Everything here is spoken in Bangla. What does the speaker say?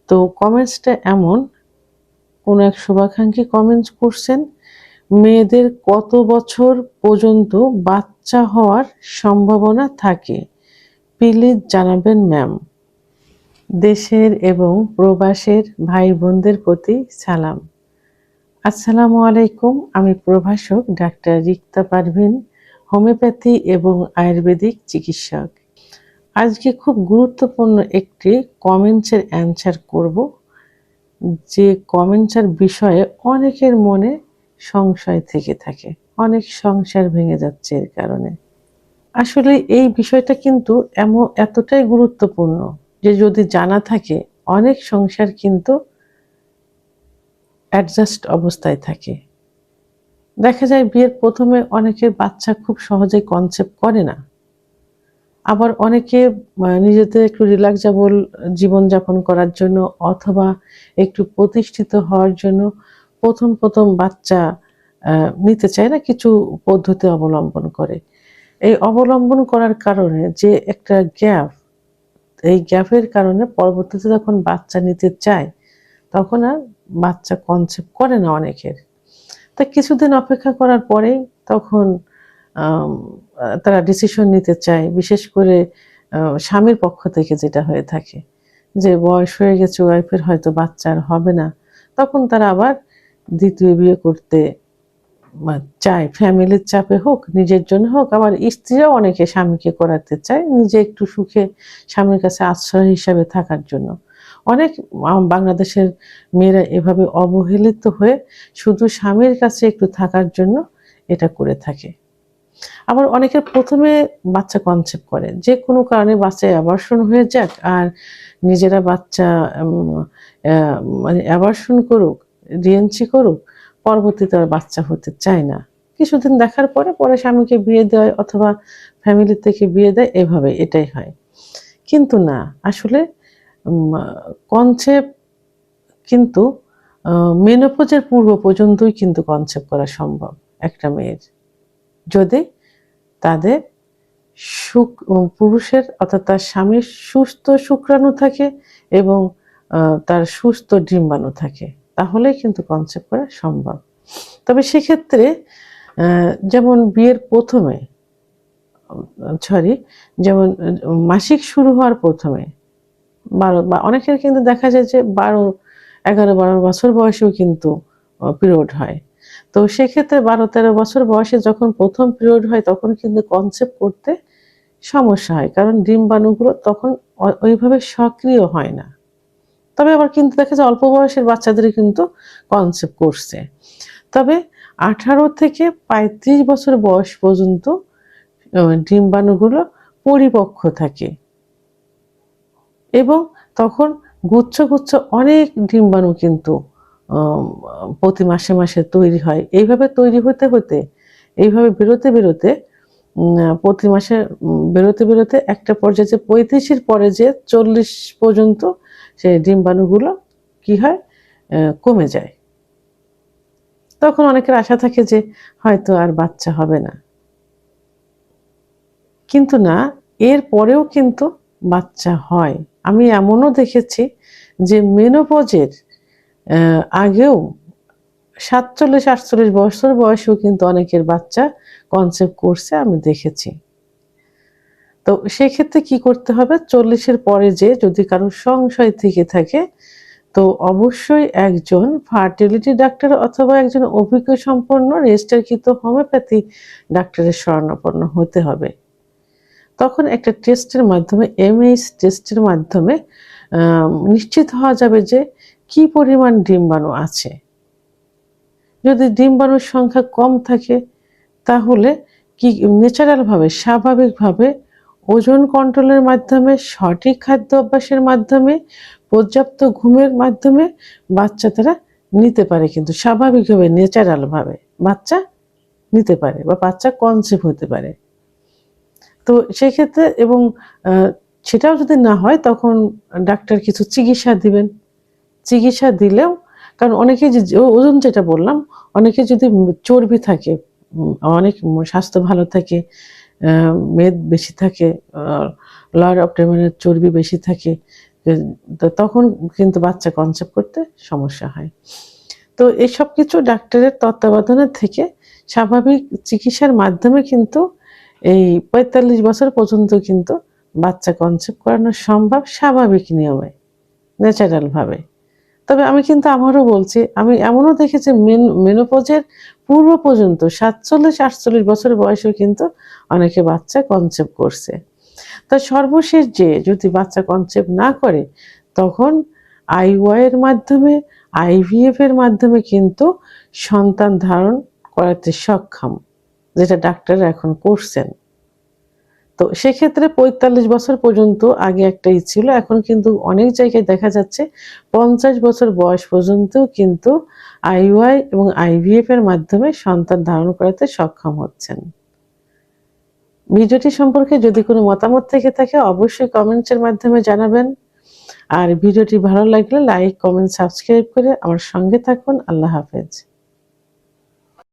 তো কমেন্টসটা এমন, কোন এক শুভাকাঙ্ক্ষী কমেন্টস করছেন, মেয়েদের কত বছর পর্যন্ত বাচ্চা হওয়ার সম্ভাবনা থাকে? প্লিজ জানাবেন ম্যাম। দেশের এবং প্রবাসের ভাই বোনদের প্রতি সালাম। আসসালামু আলাইকুম। আমি প্রভাষক ডাক্তার রিক্তা পারভিন, হোমিওপ্যাথি এবং আয়ুর্বেদিক চিকিৎসক। আজকে খুব গুরুত্বপূর্ণ একটি কমেন্টসের অ্যান্সার করব, যে কমেন্টসের বিষয়ে অনেকের মনে সংশয় থেকে থাকে, অনেক সংসার ভেঙে যাচ্ছে এর কারণে। আসলে এই বিষয়টা কিন্তু এতটাই গুরুত্বপূর্ণ যে যদি জানা থাকে, অনেক সংসার কিন্তু অ্যাডজাস্ট অবস্থায় থাকে। দেখা যায় বিয়ের প্রথমে অনেকের বাচ্চা খুব সহজেই কনসেপ্ট করে না, আবার অনেকে নিজেদের একটু রিল্যাক্সেবল জীবনযাপন করার জন্য অথবা একটু প্রতিষ্ঠিত হওয়ার জন্য প্রথম বাচ্চা নিতে চায় না, কিছু পদ্ধতি অবলম্বন করে। এই অবলম্বন করার কারণে যে একটা গ্যাপ, এই গ্যাপের কারণে পরবর্তীতে যখন বাচ্চা নিতে চায় তখন আর বাচ্চা কনসেপ্ট করে না অনেকের। তা কিছুদিন অপেক্ষা করার পরেই তখন তারা ডিসিশন নিতে চায়, বিশেষ করে স্বামীর পক্ষ থেকে যেটা হয়ে থাকে যে বয়স হয়ে গেছে, ওয়াইফের হয়তো বাচ্চা আর হবে না, তখন তারা আবার দ্বিতীয় বিয়ে করতে চায়। ফ্যামিলির চাপে হোক, নিজের জন্য হোক, আবার স্ত্রীরাও অনেকে স্বামীকে করাতে চায় নিজে একটু সুখে স্বামীর কাছে আশ্রয় হিসাবে থাকার জন্য। অনেক বাংলাদেশের মেয়েরা এভাবে অবহেলিত হয়ে শুধু স্বামীর কাছে একটু থাকার জন্য এটা করে থাকে। আবার অনেকের প্রথমে বাচ্চা কনসেপ্ট করে, যে কোনো কারণে বাচ্চা অ্যাবর্শন হয়ে যাক আর নিজেরা বাচ্চা মানে অ্যাবর্শন করুক, ডিএনসি করুক, পরবর্তীতে আর বাচ্চা হতে চায় না। কিছুদিন দেখার পরে স্বামীকে বিয়ে দেয় অথবা ফ্যামিলি থেকে বিয়ে দেয়, এভাবে এটাই হয়। কিন্তু না, আসলে কনসেপ্ট কিন্তু মেনোপজের পূর্ব পর্যন্তই কিন্তু কনসেপ্ট করা সম্ভব একটা মেয়ের, যদি তাদের পুরুষের অর্থাৎ তার স্বামীর সুস্থ শুক্রাণু থাকে এবং তার সুস্থ ডিম্বাণু থাকে, তাহলেই কিন্তু কনসেপ্ট করা সম্ভব। তবে সেক্ষেত্রে যেমন বিয়ের প্রথমে যেমন মাসিক শুরু হওয়ার প্রথমে 12 বা অনেকের কিন্তু দেখা যায় যে 11-12 বছর বয়সেও কিন্তু পিরিয়ড হয়। তো সেক্ষেত্রে 12-13 বছর বয়সে যখন প্রথম পিরিয়ড হয় তখন কিন্তু কনসেপ্ট করতে সমস্যা হয়, কারণ ডিম্বাণুগুলো তখন ওইভাবে সক্রিয় হয় না। তবে আবার কিন্তু দেখা যায় অল্প বয়সের বাচ্চাদেরই কিন্তু কনসেপ্ট করছে। তবে 18 থেকে 35 বছর বয়স পর্যন্ত ডিম্বাণুগুলো পরিপক্ক থাকে এবং তখন গুচ্ছ অনেক ডিম্বাণু কিন্তু প্রতি মাসে তৈরি হয়। এইভাবে তৈরি হতে এইভাবে বেরোতে প্রতি মাসে বেরোতে একটা পর্যায়ে যে 35-এর পরে যে 40 পর্যন্ত সেই ডিম্বাণুগুলো কি হয়, কমে যায়। তখন অনেকের আশা থাকে যে হয়তো আর বাচ্চা হবে না, কিন্তু না, এর পরেও কিন্তু বাচ্চা হয়। আমি এমনও দেখেছি যে মেনোপজের আগেও 47-48 বছর বয়সেও কিন্তু অনেকের বাচ্চা কনসেপ্ট করছে, আমি দেখেছি। তো সেক্ষেত্রে কি করতে হবে, 40-এর পরে যে যদি কারো সংশয় থেকে থাকে, তো অবশ্যই একজন ফার্টিলিটি ডাক্তার অথবা একজন অভিজ্ঞ সম্পন্ন রেজিস্টারকৃত হোমিওপ্যাথি ডাক্তারের শরণাপন্ন হতে হবে। তখন একটা টেস্টের মাধ্যমে, এমএইচ টেস্টের মাধ্যমে নিশ্চিত হওয়া যাবে যে কি পরিমাণ ডিম্বাণু আছে। যদি ডিম্বাণুর সংখ্যা কম থাকে তাহলে কি ন্যাচারালভাবে, স্বাভাবিকভাবে ওজন কন্ট্রোলের মাধ্যমে, সঠিক খাদ্য অভ্যাসের মাধ্যমে, পর্যাপ্ত ঘুমের মাধ্যমে বাচ্চা তারা নিতে পারে, কিন্তু স্বাভাবিকভাবে ন্যাচারালভাবে বাচ্চা নিতে পারে বা বাচ্চা কনসেপ্ট হতে পারে। তো সেক্ষেত্রে এবং সেটাও যদি না হয় তখন ডাক্তার কিছু চিকিৎসা দিবেন। চিকিৎসা দিলেও, কারণ অনেকে যে ওজন যেটা বললাম, অনেকে যদি চর্বি থাকে, অনেক স্বাস্থ্য ভালো থাকে, মেদ বেশি থাকে, লোয়ার অ্যাবডোমেনের চর্বি বেশি থাকে, তো তখন কিন্তু বাচ্চা কনসেপ্ট করতে সমস্যা হয়। তো এসব কিছু ডাক্তারের তত্ত্বাবধানে থেকে স্বাভাবিক চিকিৎসার মাধ্যমে কিন্তু এই ৪৫ বছর পর্যন্ত কিন্তু বাচ্চা কনসেপ্ট করানো সম্ভব স্বাভাবিক নিয়মে, ন্যাচারাল ভাবে। তবে আমি কিন্তু আবারও বলছি, আমি এমনও দেখেছি মেনোপজের পূর্ব পর্যন্ত ৪৭-৪৮ বছর বয়সেও কিন্তু অনেকে বাচ্চা কনসেপ্ট করছে। তা সর্বশেষ যে যদি বাচ্চা কনসেপ্ট না করে তখন আইওআই এর মাধ্যমে, আইভিএফ এর মাধ্যমে কিন্তু সন্তান ধারণ করাতে সক্ষম, যেটা ডাক্তাররা এখন করছেন। তো সেক্ষেত্রে ৪৫ বছর পর্যন্ত আগে একটাই ছিল, এখন কিন্তু অনেক জায়গায় দেখা যাচ্ছে ৫০ বছর বয়স পর্যন্তও কিন্তু আইওআই এবং আইভিএফ এর মাধ্যমে সন্তান ধারণ করাতে সক্ষম হচ্ছেন। ভিডিওটি সম্পর্কে যদি কোনো মতামত থেকে থাকে অবশ্যই কমেন্টসের মাধ্যমে জানাবেন। আর ভিডিওটি ভালো লাগলে লাইক, কমেন্ট, সাবস্ক্রাইব করে আমার সঙ্গে থাকুন। আল্লাহ হাফেজ।